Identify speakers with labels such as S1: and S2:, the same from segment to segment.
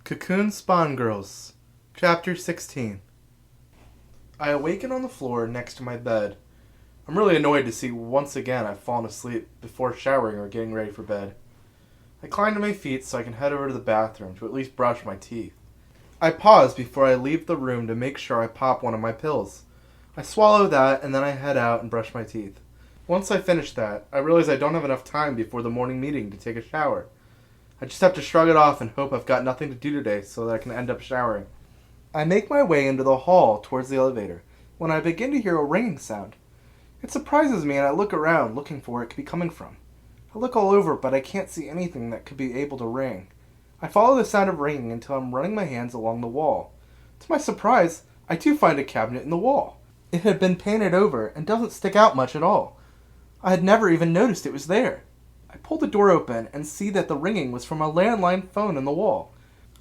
S1: Cocoon Spawn Girls, Chapter 16. I awaken on the floor next to my bed. I'm really annoyed to see once again I've fallen asleep before showering or getting ready for bed. I climb to my feet so I can head over to the bathroom to at least brush my teeth. I pause before I leave the room to make sure I pop one of my pills. I swallow that and then I head out and brush my teeth. Once I finish that, I realize I don't have enough time before the morning meeting to take a shower. I just have to shrug it off and hope I've got nothing to do today so that I can end up showering. I make my way into the hall towards the elevator when I begin to hear a ringing sound. It surprises me and I look around looking for where it could be coming from. I look all over but I can't see anything that could be able to ring. I follow the sound of ringing until I'm running my hands along the wall. To my surprise, I do find a cabinet in the wall. It had been painted over and doesn't stick out much at all. I had never even noticed it was there. I pull the door open and see that the ringing was from a landline phone in the wall.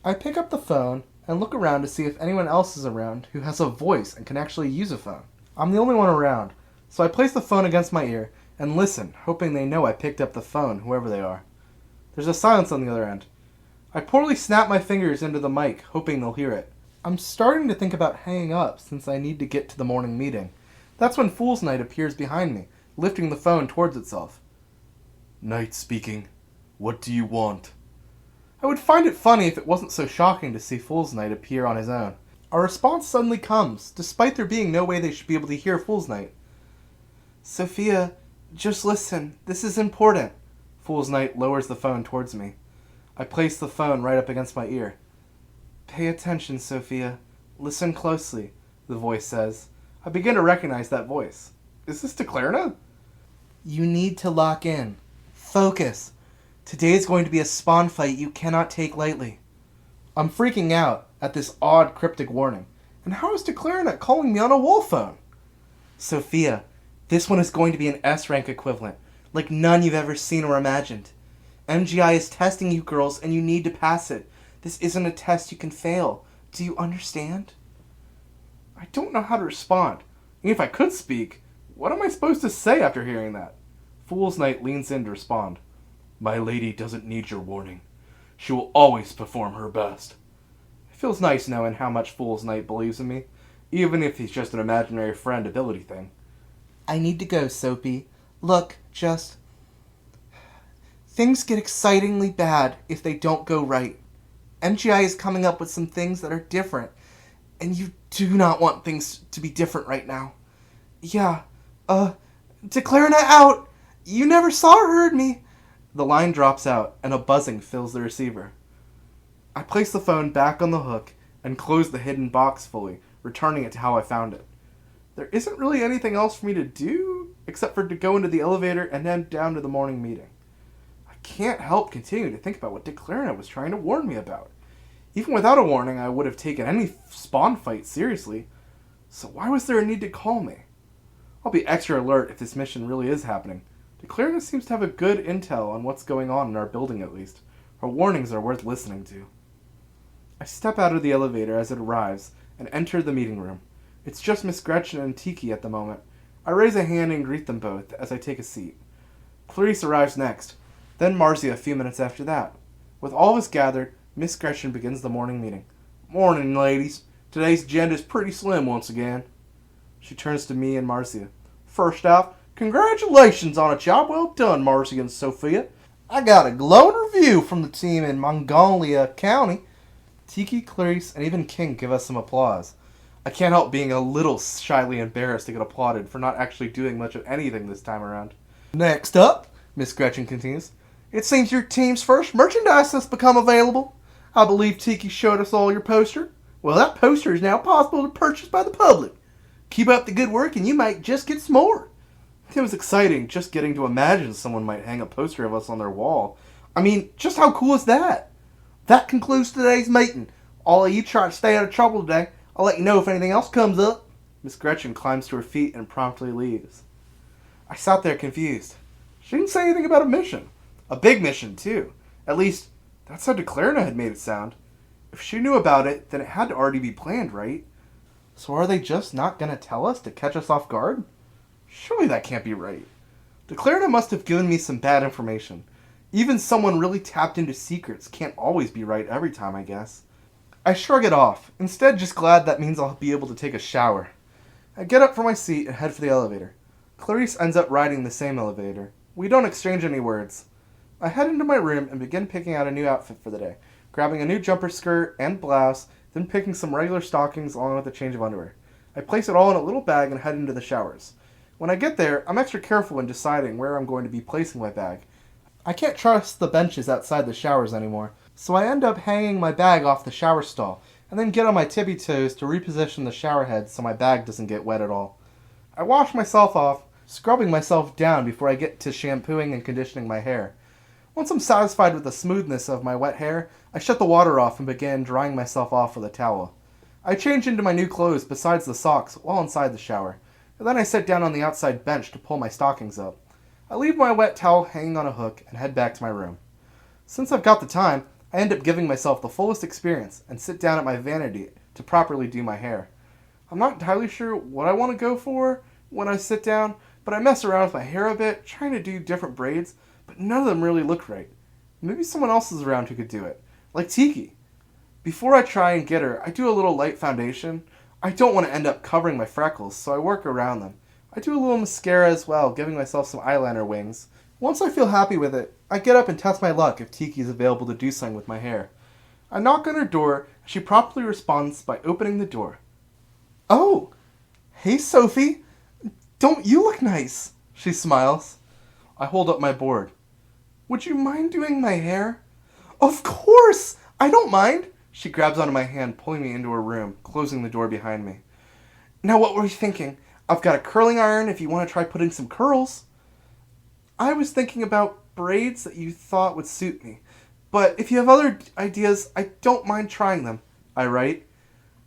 S1: I pick up the phone and look around to see if anyone else is around who has a voice and can actually use a phone. I'm the only one around, so I place the phone against my ear and listen, hoping they know I picked up the phone, whoever they are. There's a silence on the other end. I poorly snap my fingers into the mic, hoping they'll hear it. I'm starting to think about hanging up since I need to get to the morning meeting. That's when Fool's Night appears behind me, lifting the phone towards itself.
S2: Knight speaking. What do you want?
S1: I would find it funny if it wasn't so shocking to see Fool's Night appear on his own. A response suddenly comes, despite there being no way they should be able to hear Fool's Night. Sophia, just listen. This is important. Fool's Night lowers the phone towards me. I place the phone right up against my ear. Pay attention, Sophia. Listen closely, the voice says. I begin to recognize that voice. Is this Declarna? You need to lock in. Focus. Today is going to be a spawn fight you cannot take lightly. I'm freaking out at this odd cryptic warning. And how is Declarna calling me on a wall phone? Sophia, this one is going to be an S-rank equivalent, like none you've ever seen or imagined. MGI is testing you girls and you need to pass it. This isn't a test you can fail. Do you understand? I don't know how to respond. Even if I could speak, what am I supposed to say after hearing that? Fool's Night leans in to respond.
S2: My lady doesn't need your warning. She will always perform her best.
S1: It feels nice knowing how much Fool's Night believes in me, even if he's just an imaginary friend ability thing. I need to go, Soapy. Look, just... Things get excitingly bad if they don't go right. MGI is coming up with some things that are different, and you do not want things to be different right now. Yeah, Declarna out! You never saw or heard me! The line drops out, and a buzzing fills the receiver. I place the phone back on the hook and close the hidden box fully, returning it to how I found it. There isn't really anything else for me to do, except for to go into the elevator and then down to the morning meeting. I can't help continuing to think about what Declarna was trying to warn me about. Even without a warning, I would have taken any spawn fight seriously. So why was there a need to call me? I'll be extra alert if this mission really is happening. Declarna seems to have a good intel on what's going on in our building at least. Her warnings are worth listening to. I step out of the elevator as it arrives and enter the meeting room. It's just Miss Gretchen and Tiki at the moment. I raise a hand and greet them both as I take a seat. Clarice arrives next, then Marcia a few minutes after that. With all of us gathered, Miss Gretchen begins the morning meeting. Morning, ladies. Today's agenda is pretty slim once again. She turns to me and Marcia. First off, congratulations on a job well done, Marcia and Sophia. I got a glowing review from the team in Mongolia County. Tiki, Clarice, and even King give us some applause. I can't help being a little shyly embarrassed to get applauded for not actually doing much of anything this time around. Next up, Miss Gretchen continues, it seems your team's first merchandise has become available. I believe Tiki showed us all your poster. Well, that poster is now possible to purchase by the public. Keep up the good work and you might just get some more. It was exciting just getting to imagine someone might hang a poster of us on their wall. I mean, just how cool is that? That concludes today's meeting. All of you try to stay out of trouble today. I'll let you know if anything else comes up. Miss Gretchen climbs to her feet and promptly leaves. I sat there confused. She didn't say anything about a mission. A big mission, too. At least, that's how Declarna had made it sound. If she knew about it, then it had to already be planned, right? So are they just not going to tell us to catch us off guard? Surely that can't be right. Declarna must have given me some bad information. Even someone really tapped into secrets can't always be right every time, I guess. I shrug it off, instead just glad that means I'll be able to take a shower. I get up from my seat and head for the elevator. Clarice ends up riding the same elevator. We don't exchange any words. I head into my room and begin picking out a new outfit for the day, grabbing a new jumper skirt and blouse, then picking some regular stockings along with a change of underwear. I place it all in a little bag and head into the showers. When I get there, I'm extra careful in deciding where I'm going to be placing my bag. I can't trust the benches outside the showers anymore, so I end up hanging my bag off the shower stall, and then get on my tippy toes to reposition the shower head so my bag doesn't get wet at all. I wash myself off, scrubbing myself down before I get to shampooing and conditioning my hair. Once I'm satisfied with the smoothness of my wet hair, I shut the water off and begin drying myself off with a towel. I change into my new clothes besides the socks while inside the shower, and then I sit down on the outside bench to pull my stockings up. I leave my wet towel hanging on a hook and head back to my room. Since I've got the time, I end up giving myself the fullest experience and sit down at my vanity to properly do my hair. I'm not entirely sure what I want to go for when I sit down, but I mess around with my hair a bit, trying to do different braids, but none of them really look right. Maybe someone else is around who could do it, like Tiki. Before I try and get her, I do a little light foundation. I don't want to end up covering my freckles, so I work around them. I do a little mascara as well, giving myself some eyeliner wings. Once I feel happy with it, I get up and test my luck if Tiki is available to do something with my hair. I knock on her door, and she promptly responds by opening the door. "Oh, hey Sophie, don't you look nice?" She smiles. I hold up my board. "Would you mind doing my hair?" "Of course! I don't mind!" She grabs onto my hand, pulling me into her room, closing the door behind me. "Now what were you thinking? I've got a curling iron if you want to try putting some curls." "I was thinking about braids that you thought would suit me. But if you have other ideas, I don't mind trying them," I write.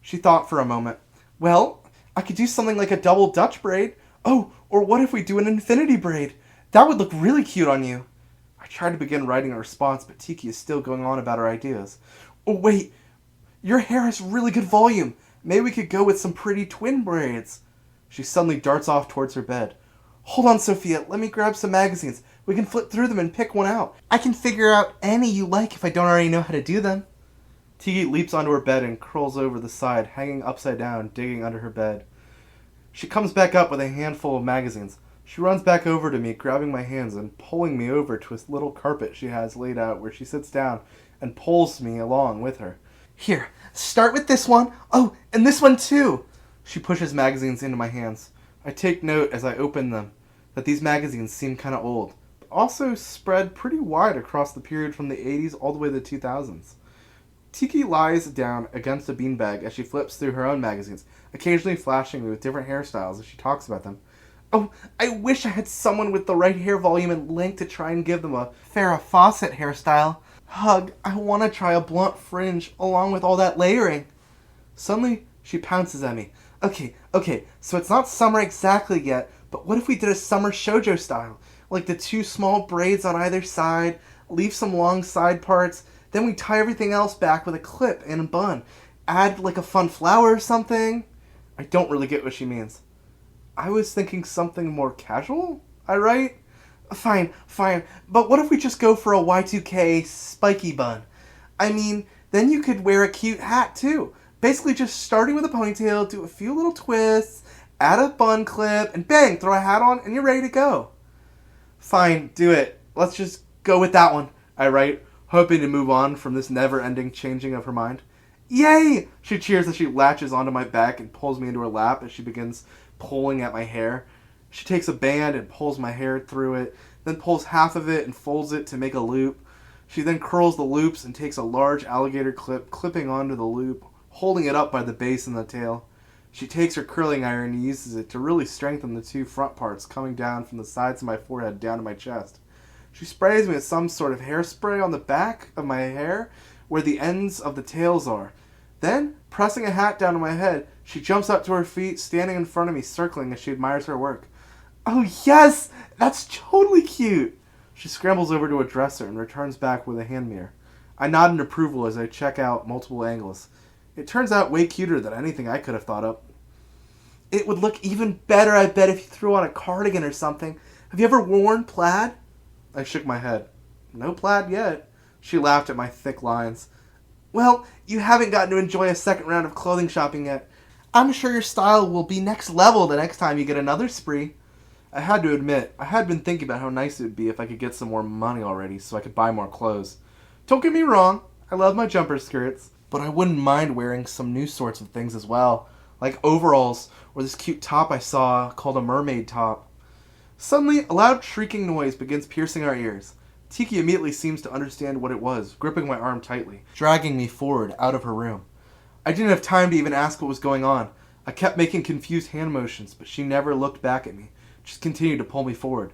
S1: She thought for a moment. "Well, I could do something like a double Dutch braid. Oh, or what if we do an infinity braid? That would look really cute on you." I try to begin writing a response, but Tiki is still going on about her ideas. "Oh, wait. Your hair has really good volume. Maybe we could go with some pretty twin braids." She suddenly darts off towards her bed. "Hold on, Sophia. Let me grab some magazines. We can flip through them and pick one out. I can figure out any you like if I don't already know how to do them." Tiki leaps onto her bed and curls over the side, hanging upside down, digging under her bed. She comes back up with a handful of magazines. She runs back over to me, grabbing my hands and pulling me over to a little carpet she has laid out where she sits down and pulls me along with her. "Here, start with this one. Oh, and this one too." She pushes magazines into my hands. I take note as I open them that these magazines seem kind of old, but also spread pretty wide across the period from the 80s all the way to the 2000s. Tiki lies down against a beanbag as she flips through her own magazines, occasionally flashing me with different hairstyles as she talks about them. "Oh, I wish I had someone with the right hair volume and length to try and give them a Farrah Fawcett hairstyle. Hug, I want to try a blunt fringe along with all that layering." Suddenly, she pounces at me. Okay, so it's not summer exactly yet, but what if we did a summer shoujo style? Like the two small braids on either side, leave some long side parts, then we tie everything else back with a clip and a bun. Add like a fun flower or something. I don't really get what she means. "I was thinking something more casual," I write. Fine, but what if we just go for a Y2K spiky bun? I mean, then you could wear a cute hat too. Basically just starting with a ponytail, do a few little twists, add a bun clip, and bang, throw a hat on, and you're ready to go." "Fine, do it. Let's just go with that one," I write, hoping to move on from this never-ending changing of her mind. "Yay!" She cheers as she latches onto my back and pulls me into her lap as she begins pulling at my hair. She takes a band and pulls my hair through it, then pulls half of it and folds it to make a loop. She then curls the loops and takes a large alligator clip, clipping onto the loop, holding it up by the base and the tail. She takes her curling iron and uses it to really strengthen the two front parts coming down from the sides of my forehead down to my chest. She sprays me with some sort of hairspray on the back of my hair where the ends of the tails are. Then, pressing a hat down on my head, she jumps up to her feet, standing in front of me, circling as she admires her work. "Oh yes! That's totally cute!" She scrambles over to a dresser and returns back with a hand mirror. I nod in approval as I check out multiple angles. It turns out way cuter than anything I could have thought up. "It would look even better, I bet, if you threw on a cardigan or something. Have you ever worn plaid?" I shook my head. "No plaid yet." She laughed at my thick lines. Well, you haven't gotten to enjoy a second round of clothing shopping yet. I'm sure your style will be next level the next time you get another spree. I had to admit, I had been thinking about how nice it would be if I could get some more money already so I could buy more clothes. Don't get me wrong, I love my jumper skirts, but I wouldn't mind wearing some new sorts of things as well, like overalls or this cute top I saw called a mermaid top. Suddenly, a loud shrieking noise begins piercing our ears. Tiki immediately seems to understand what it was, gripping my arm tightly, dragging me forward out of her room. I didn't have time to even ask what was going on. I kept making confused hand motions, but she never looked back at me, just continued to pull me forward.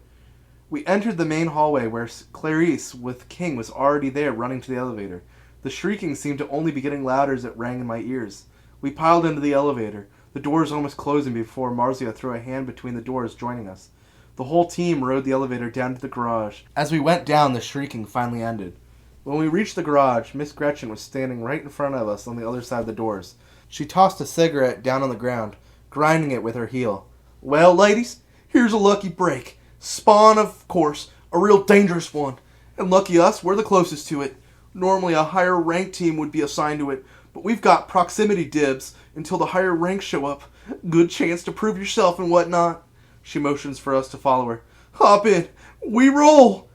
S1: We entered the main hallway where Clarice with King was already there running to the elevator. The shrieking seemed to only be getting louder as it rang in my ears. We piled into the elevator, the doors almost closing before Marzia threw a hand between the doors, joining us. The whole team rode the elevator down to the garage. As we went down, the shrieking finally ended. When we reached the garage, Miss Gretchen was standing right in front of us on the other side of the doors. She tossed a cigarette down on the ground, grinding it with her heel. Well, ladies, here's a lucky break. Spawn, of course, a real dangerous one. And lucky us, we're the closest to it. Normally a higher rank team would be assigned to it, but we've got proximity dibs until the higher ranks show up. Good chance to prove yourself and whatnot. She motions for us to follow her. Hop in. We roll.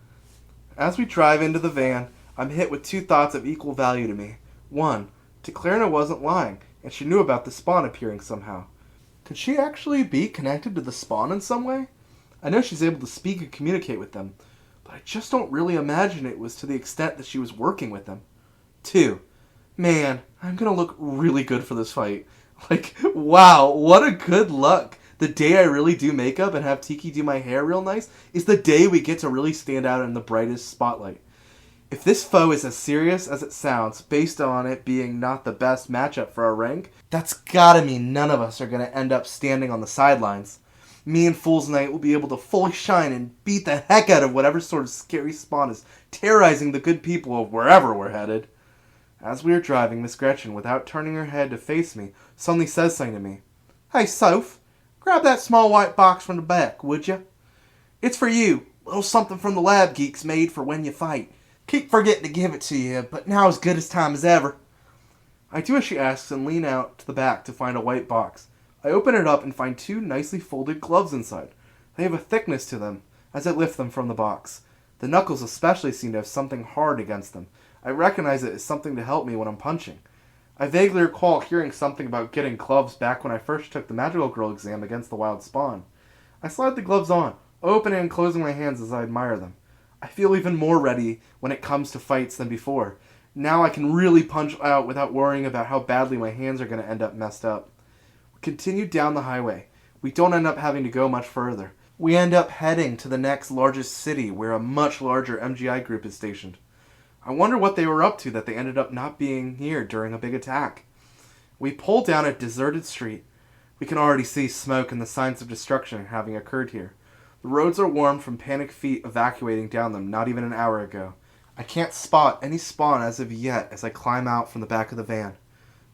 S1: As we drive into the van, I'm hit with two thoughts of equal value to me. One, Declarna wasn't lying, and she knew about the spawn appearing somehow. Could she actually be connected to the spawn in some way? I know she's able to speak and communicate with them, but I just don't really imagine it was to the extent that she was working with them. Two, man, I'm gonna look really good for this fight. Like, wow, what a good luck. The day I really do makeup and have Tiki do my hair real nice is the day we get to really stand out in the brightest spotlight. If this foe is as serious as it sounds, based on it being not the best matchup for our rank, that's gotta mean none of us are gonna end up standing on the sidelines. Me and Fool's Knight will be able to fully shine and beat the heck out of whatever sort of scary spawn is terrorizing the good people of wherever we're headed. As we are driving, Miss Gretchen, without turning her head to face me, suddenly says something to me. Hey, Soph, grab that small white box from the back, would ya? It's for you. Little something from the lab geeks made for when you fight. Keep forgetting to give it to you, but now as good as time as ever. I do as she asks and lean out to the back to find a white box. I open it up and find two nicely folded gloves inside. They have a thickness to them as I lift them from the box. The knuckles especially seem to have something hard against them. I recognize it as something to help me when I'm punching. I vaguely recall hearing something about getting gloves back when I first took the magical girl exam against the wild spawn. I slide the gloves on, opening and closing my hands as I admire them. I feel even more ready when it comes to fights than before. Now I can really punch out without worrying about how badly my hands are going to end up messed up. We continue down the highway. We don't end up having to go much further. We end up heading to the next largest city where a much larger MGI group is stationed. I wonder what they were up to that they ended up not being here during a big attack. We pull down a deserted street. We can already see smoke and the signs of destruction having occurred here. The roads are warm from panicked feet evacuating down them not even an hour ago. I can't spot any spawn as of yet as I climb out from the back of the van.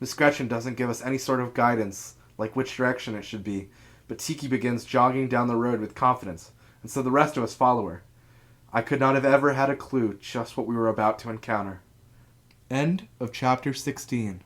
S1: Miss Gretchen doesn't give us any sort of guidance, like which direction it should be, but Tiki begins jogging down the road with confidence, and so the rest of us follow her. I could not have ever had a clue just what we were about to encounter. End of chapter 16.